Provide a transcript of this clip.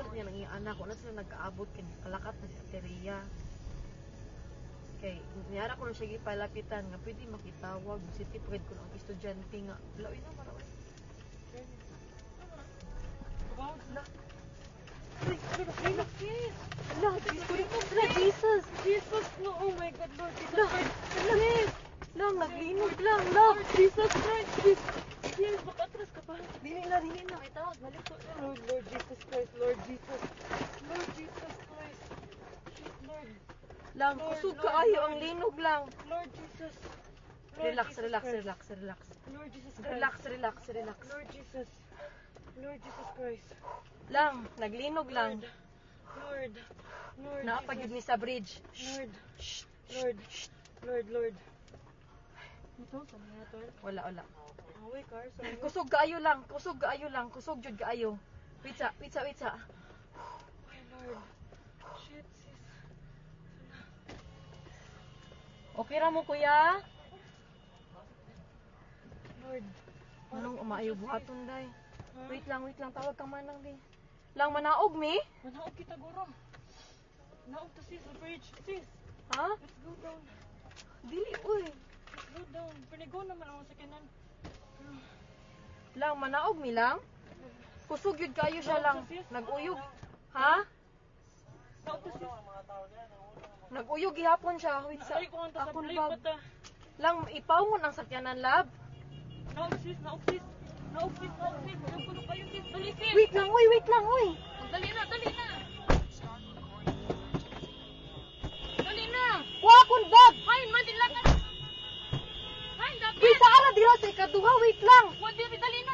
gusto niya nang anak ko na sila nag-aabot kay kalakat na si Ateria. Kay niyara ko na siya gipalapitan nga pwede makitawag si tipred ko ang estudyante nga. Laoy na maraoy. La. Ay, Jesus. Jesus, no, oh my God, Lord Jesus Christ. Lang, naglinog lang, lang. Jesus Christ, yes, makatras ka pa. Dili na. Ay, tawag, balik ko. Lord Jesus Christ, Lord Jesus. Lord Jesus Christ. Shit, Lord. Lang, kusog kaayo ang linog lang. Lord Jesus. Relax. Lord Jesus Christ. Relax. Lord Jesus. Lord Jesus Christ. Lang, naglinog lang. Lord. Naapagid ni sa bridge. Lord. Ito, saan na ito? Wala. Away, car. Sorry. Kusog kaayo lang. Kusog jud kaayo. Wait sa. Ay, Lord. Shit, sis. Okay ra mo kuya? Lord. Anong umaayo buhaton day? Huh? Wait lang, tawag ka manang di. Lang manaog mi? Manaog kita, guro. Naog to sis, the bridge. Sis, Ha? let's go down. Dili uy. Let's go down. Pinigo naman ako sa kanan. Lang manaog mi lang. Kusog yun kayo siya lang. Naguyog. Ha? Naog to sis. Naguyog gihapon siya. Wait sa Ay, kung ang sa akong blade bag. pata. Lang ipawon ang sakyanan lab. Naog sis. Naog sis. Yung puno kayo sis. Dali sis. Wait lang uy. Dali na. Dali na. Wa akong bag. Hain, madila ka. Hain, dapat. Wait sa ala dira sa ikaduha. Wait lang. Dali na.